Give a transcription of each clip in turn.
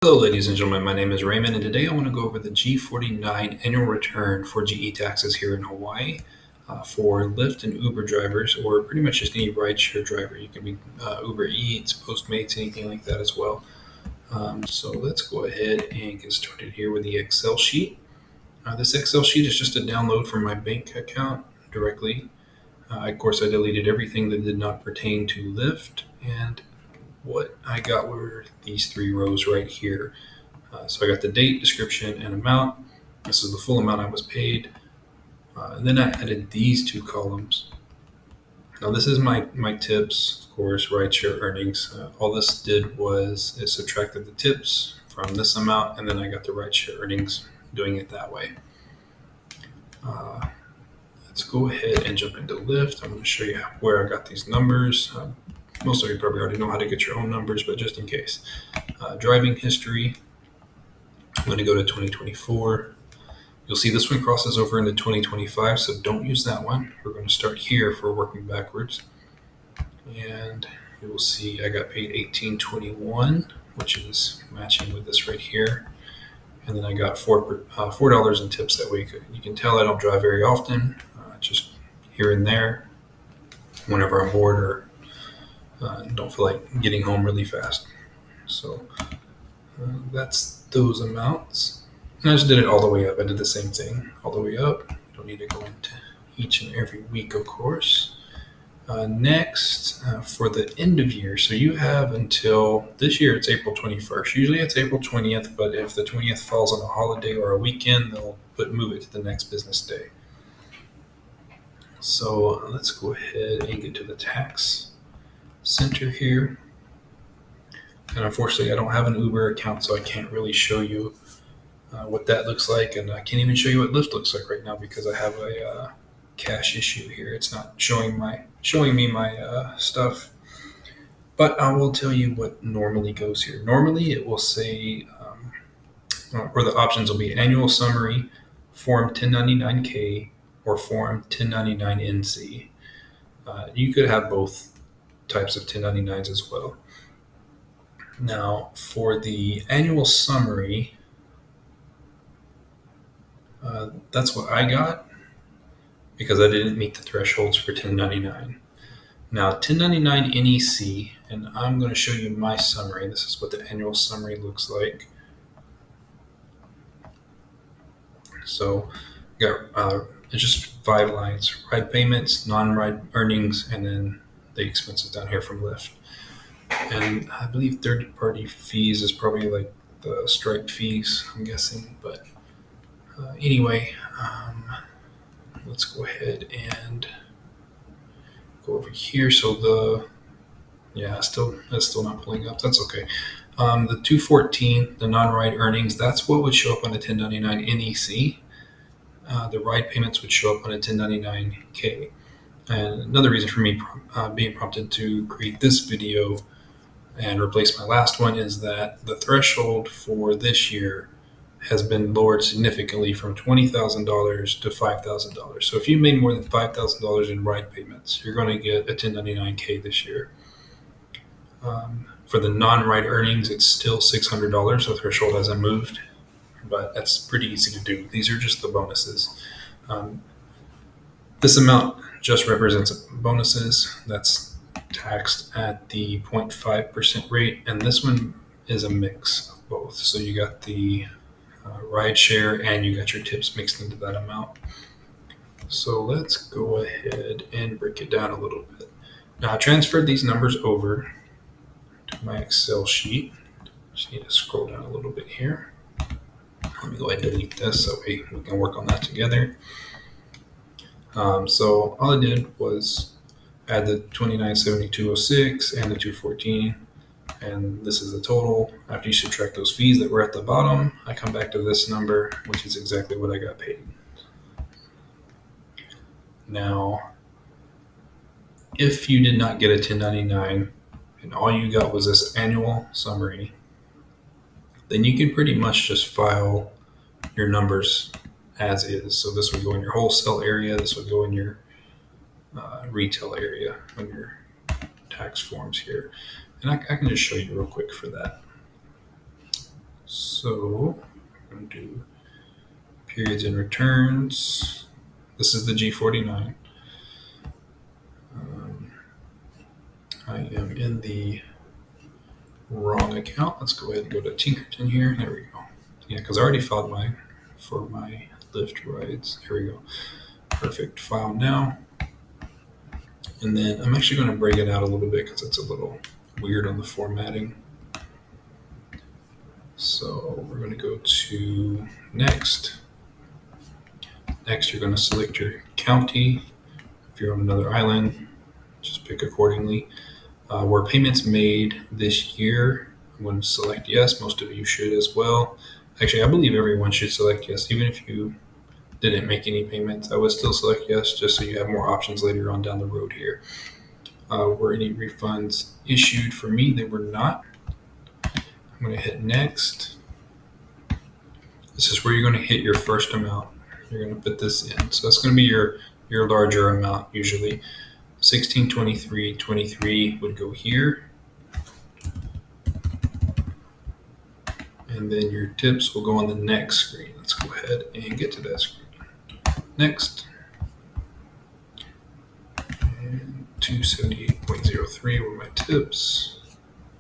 Hello, ladies and gentlemen. My name is Raymond, and today I want to go over the G49 annual return for GE taxes here in Hawaii for Lyft and Uber drivers, or pretty much just any rideshare driver. You can be Uber Eats, Postmates, anything like that as well. So let's go ahead and get started here with the Excel sheet. This Excel sheet is just a download from my bank account directly. Of course, I deleted everything that did not pertain to Lyft, and what I got were these three rows right here. So I got the date, description, and amount. This is the full amount I was paid. And then I added these two columns. Now this is my tips, of course, rideshare earnings. All this did was it subtracted the tips from this amount, and then I got the rideshare earnings doing it that way. Let's go ahead and jump into Lyft. I'm going to show you where I got these numbers. Most of you probably already know how to get your own numbers, but just in case. Driving history, I'm going to go to 2024. You'll see this one crosses over into 2025, so don't use that one. We're going to start here for working backwards. And you will see I got paid $18.21, which is matching with this right here. And then I got $4 in tips that week. You can tell I don't drive very often, just here and there, whenever I'm bored or don't feel like getting home really fast. So that's those amounts. And I just did it all the way up. I did the same thing all the way up. You don't need to go into each and every week, of course. Next, for the end of year, so you have until this year, it's April 21st. Usually it's April 20th, but if the 20th falls on a holiday or a weekend, they'll move it to the next business day. So let's go ahead and get to the tax center here. And unfortunately, I don't have an Uber account, so I can't really show you what that looks like. And I can't even show you what Lyft looks like right now because I have a cache issue here. It's not showing me my stuff. But I will tell you what normally goes here. Normally, it will say, or the options will be annual summary, Form 1099K, or Form 1099NC. You could have both types of 1099s as well. Now, for the annual summary, that's what I got because I didn't meet the thresholds for 1099. Now, 1099 NEC, and I'm going to show you my summary. This is what the annual summary looks like. So, it's just 5 lines: ride payments, non-ride earnings, and then the expenses down here from Lyft. And I believe third-party fees is probably like the Stripe fees, I'm guessing. But anyway, let's go ahead and go over here. So that's still not pulling up. That's okay. The 214, the non-ride earnings, that's what would show up on the 1099 NEC. The ride payments would show up on a 1099K. And another reason for me being prompted to create this video and replace my last one is that the threshold for this year has been lowered significantly from $20,000 to $5,000. So if you made more than $5,000 in ride payments, you're going to get a 1099K this year. For the non-ride earnings, it's still $600. The threshold hasn't moved, but that's pretty easy to do. These are just the bonuses. This amount just represents bonuses. That's taxed at the 0.5% rate, and this one is a mix of both. So you got the ride share and you got your tips mixed into that amount. So let's go ahead and break it down a little bit. Now I transferred these numbers over to my Excel sheet. Just need to scroll down a little bit here. Let me go ahead and delete this so we can work on that together. So all I did was add the 2972.06 and the 214, and this is the total. After you subtract those fees that were at the bottom, I come back to this number, which is exactly what I got paid. Now, if you did not get a 1099 and all you got was this annual summary, then you can pretty much just file your numbers as is. So this would go in your wholesale area, this would go in your retail area on your tax forms here. And I can just show you real quick for that. So I'm going to do periods and returns. This is the G49. I am in the wrong account. Let's go ahead and go to Tinkerton here. There we go. Yeah, because I already filed mine for my Lyft rides. Here we go. Perfect. File now. And then I'm actually going to break it out a little bit because it's a little weird on the formatting. So we're going to go to next. Next, you're going to select your county. If you're on another island, just pick accordingly. Were payments made this year? I'm going to select yes. Most of you should as well. Actually, I believe everyone should select yes, even if you didn't make any payments. I would still select yes, just so you have more options later on down the road here. Were any refunds issued? For me, they were not. I'm going to hit next. This is where you're going to hit your first amount. You're going to put this in. So that's going to be your larger amount usually. 1623.23 would go here. And then your tips will go on the next screen. Let's go ahead and get to that screen. Next. And 278.03 were my tips.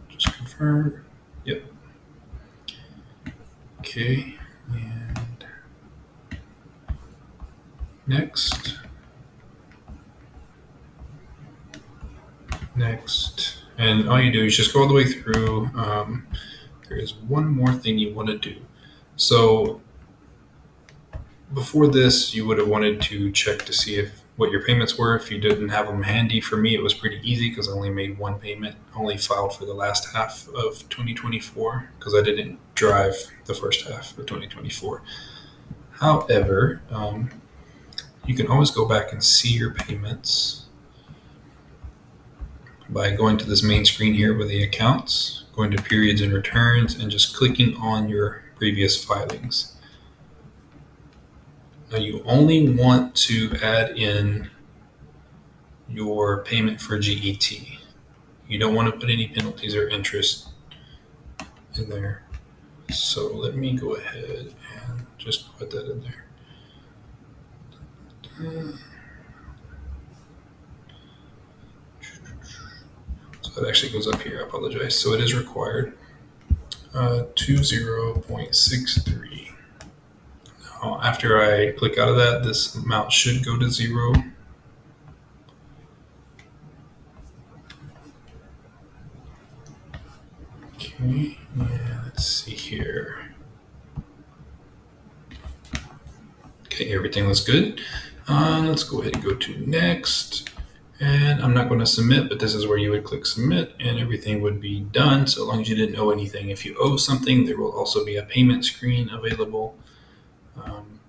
Just confirm. Yep. Okay. And next. Next. And all you do is just go all the way through. There is one more thing you want to do. So before this, you would have wanted to check to see what your payments were. If you didn't have them handy, for me, it was pretty easy because I only made one payment. Only filed for the last half of 2024 because I didn't drive the first half of 2024. However, you can always go back and see your payments by going to this main screen here with the accounts, going to periods and returns, and just clicking on your previous filings. Now you only want to add in your payment for GET. You don't want to put any penalties or interest in there. So let me go ahead and just put that in there. So that actually goes up here. I apologize. So it is required. 20.63. Now, after I click out of that, this amount should go to zero. Okay, yeah, let's see here. Okay, everything looks good. Let's go ahead and go to next. And I'm not going to submit, but this is where you would click submit and everything would be done so long as you didn't owe anything. If you owe something, there will also be a payment screen available.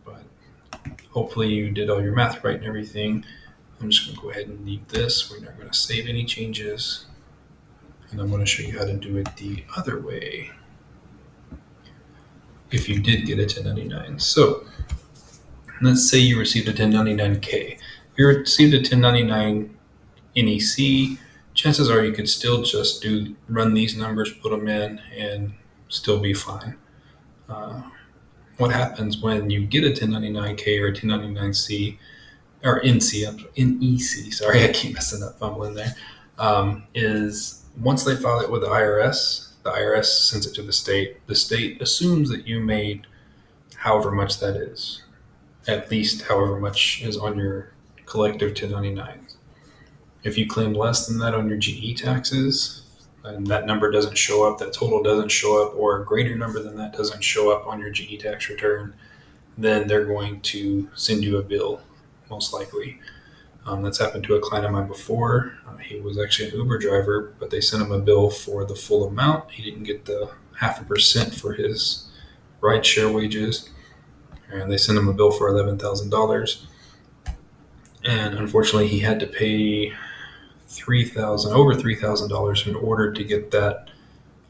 But hopefully you did all your math right and everything. I'm just going to go ahead and leave this. We're not going to save any changes. And I'm going to show you how to do it the other way if you did get a 1099. So let's say you received a 1099K. If you received a 1099 NEC, chances are you could still just run these numbers, put them in, and still be fine. What happens when you get a 1099K or a 1099C, or NEC, sorry, I keep messing up, fumbling there, is once they file it with the IRS sends it to the state. The state assumes that you made however much that is, at least however much is on your collective 1099s. If you claim less than that on your GE taxes, and that number doesn't show up, that total doesn't show up, or a greater number than that doesn't show up on your GE tax return, then they're going to send you a bill, most likely. That's happened to a client of mine before. He was actually an Uber driver, but they sent him a bill for the full amount. He didn't get the 0.5% for his rideshare wages, and they sent him a bill for $11,000. And unfortunately, he had to pay over $3,000 in order to get that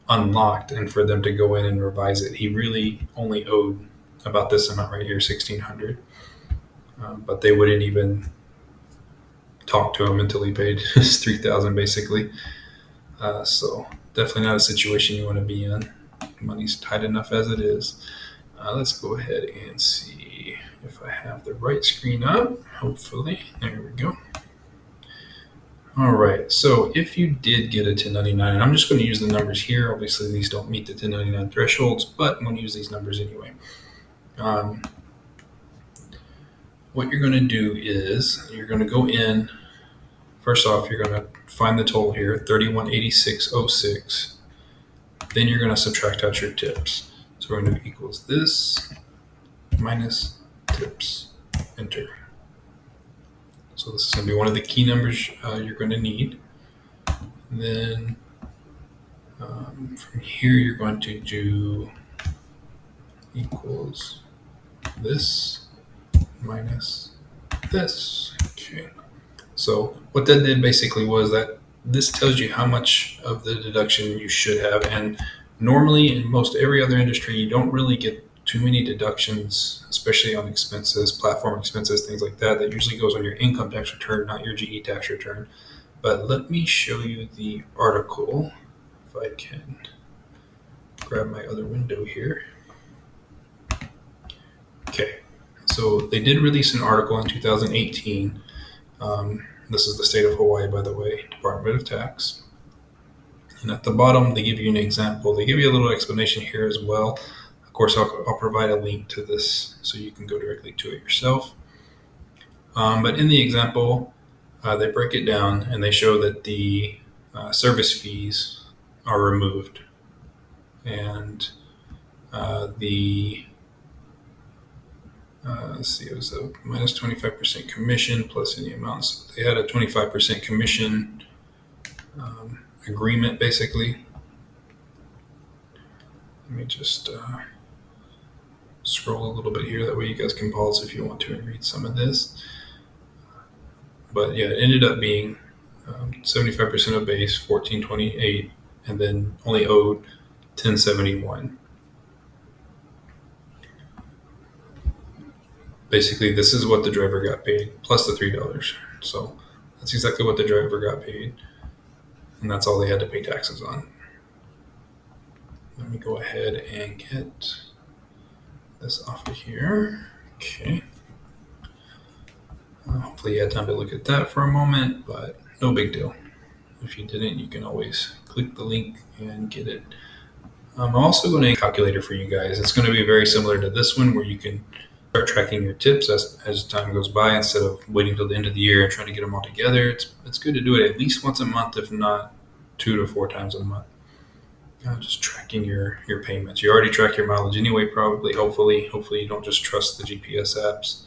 unlocked and for them to go in and revise it. He really only owed about this amount right here, $1,600. But they wouldn't even talk to him until he paid his $3,000 basically. So definitely not a situation you want to be in. Money's tight enough as it is. Let's go ahead and see if I have the right screen up. Hopefully, there we go. All right, so if you did get a 1099, and I'm just going to use the numbers here. Obviously, these don't meet the 1099 thresholds, but I'm going to use these numbers anyway. What you're going to do is you're going to go in. First off, you're going to find the total here, 3186.06. Then you're going to subtract out your tips. So we're going to do equals this minus tips, enter. So this is going to be one of the key numbers you're going to need. And then from here, you're going to do equals this minus this. Okay. So what that did basically was that this tells you how much of the deduction you should have. And normally in most every other industry, you don't really get too many deductions, especially on expenses, platform expenses, things like that. That usually goes on your income tax return, not your GE tax return. But let me show you the article if I can grab my other window here. Okay, so they did release an article in 2018. This is the state of Hawaii, by the way, Department of Tax. And at the bottom, they give you an example. They give you a little explanation here as well. Of course, I'll provide a link to this so you can go directly to it yourself. But in the example, they break it down and they show that the service fees are removed. And let's see, it was a minus 25% commission plus any amounts. So they had a 25% commission agreement, basically. Let me just scroll a little bit here. That way you guys can pause if you want to and read some of this. But yeah, it ended up being 75% of base, $1,428, and then only owed $1,071. Basically, this is what the driver got paid, plus the $3. So that's exactly what the driver got paid. And that's all they had to pay taxes on. Let me go ahead and get this off of here. Okay. Hopefully you had time to look at that for a moment, but no big deal. If you didn't, you can always click the link and get it. I'm also going to calculator for you guys. It's going to be very similar to this one where you can start tracking your tips as time goes by instead of waiting till the end of the year and trying to get them all together. It's good to do it at least once a month, if not 2 to 4 times a month. Just tracking your payments. You already track your mileage anyway, probably. Hopefully you don't just trust the GPS apps.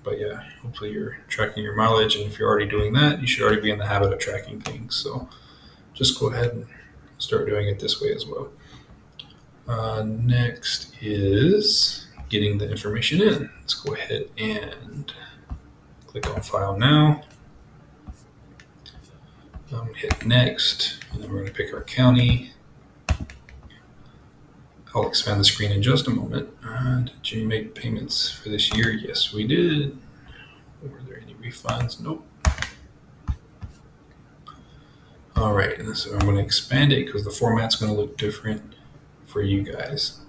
But yeah, hopefully you're tracking your mileage, and if you're already doing that, you should already be in the habit of tracking things. So just go ahead and start doing it this way as well. Next is getting the information in. Let's go ahead and click on File Now. Hit Next, and then we're going to pick our county. I'll expand the screen in just a moment. Did you make payments for this year? Yes, we did. Were there any refunds? Nope. All right, and so I'm going to expand it because the format's going to look different for you guys.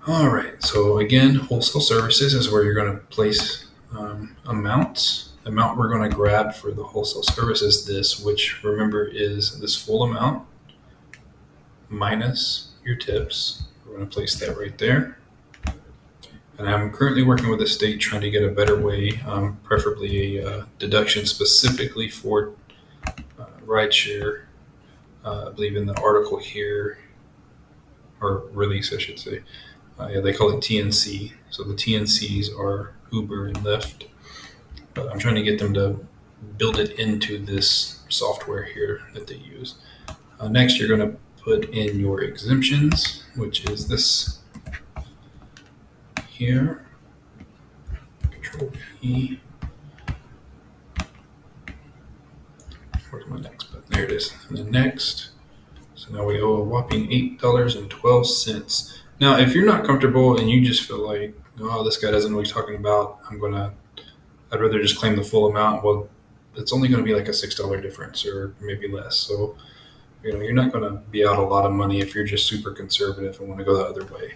All right, so again, wholesale services is where you're going to place amounts. The amount we're going to grab for the wholesale service is this, which remember is this full amount minus your tips. We're going to place that right there. And I'm currently working with the state trying to get a better way, preferably a deduction specifically for rideshare. I believe in the article here, or release, I should say. They call it TNC. So the TNCs are Uber and Lyft. But I'm trying to get them to build it into this software here that they use. Next, you're going to put in your exemptions, which is this here. Control P. Where's my next button? There it is. And then next. So now we owe a whopping $8.12. Now, if you're not comfortable and you just feel like, oh, this guy doesn't know what he's talking about, I'd rather just claim the full amount. Well, it's only going to be like a $6 difference or maybe less. So You're not going to be out a lot of money if you're just super conservative and want to go the other way.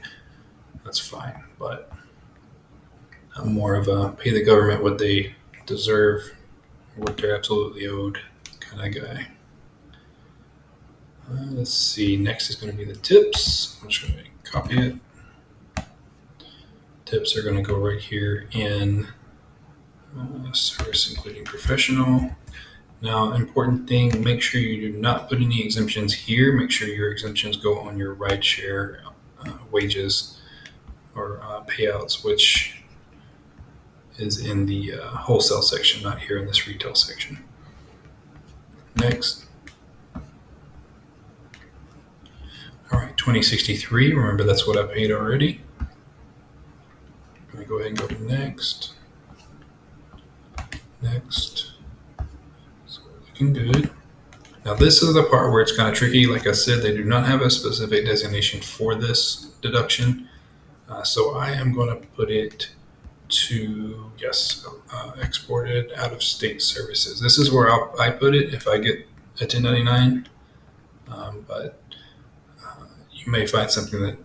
That's fine, but I'm more of a pay the government what they deserve, what they're absolutely owed kind of guy. Let's see. Next is going to be the tips. I'm just going to copy it. Tips are going to go right here in service, including professional. Now, important thing, make sure you do not put any exemptions here. Make sure your exemptions go on your rideshare wages or payouts, which is in the wholesale section, not here in this retail section. Next. All right, 2063. Remember, that's what I paid already. Let me go ahead and go to next. Next. So looking good. Now this is the part where it's kind of tricky. Like I said, they do not have a specific designation for this deduction. So I am going to put it to, yes, exported out of state services. This is where I put it if I get a 1099. But you may find something that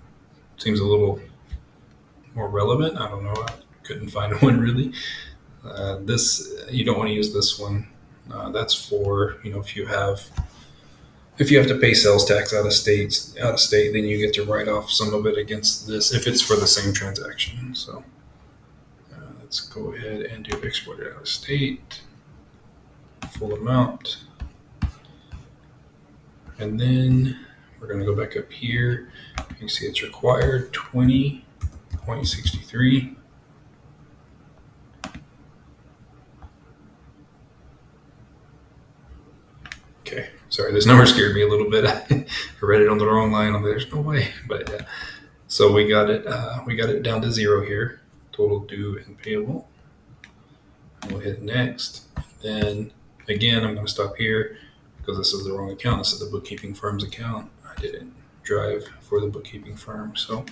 seems a little more relevant. I don't know. I couldn't find one really. This, you don't want to use this one. That's for, if you have to pay sales tax out of state, then you get to write off some of it against this if it's for the same transaction. So let's go ahead and do export it out of state, full amount. And then we're going to go back up here. You can see it's required 20.63. Okay, sorry, this number scared me a little bit. I read it on the wrong line. There's no way, but yeah. So we got it down to 0 here. Total due and payable. We'll hit next. Then again, I'm going to stop here because this is the wrong account. This is the bookkeeping firm's account. I didn't drive for the bookkeeping firm. So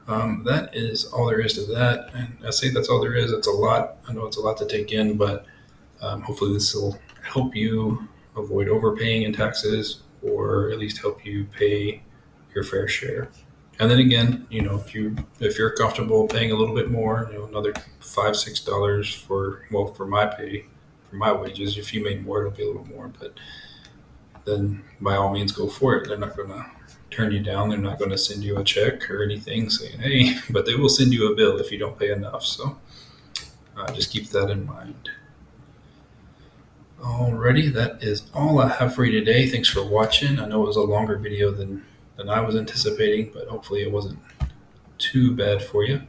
that is all there is to that. And I say that's all there is. It's a lot. I know it's a lot to take in, but hopefully this will help you avoid overpaying in taxes, or at least help you pay your fair share. And then again, if you're comfortable paying a little bit more, another $5-6 for my pay, for my wages. If you made more, it'll be a little more, but then by all means go for it. They're not going to turn you down. They're not going to send you a check or anything saying, hey, but they will send you a bill if you don't pay enough. So just keep that in mind. Alrighty, that is all I have for you today. Thanks for watching. I know it was a longer video than I was anticipating, but hopefully it wasn't too bad for you.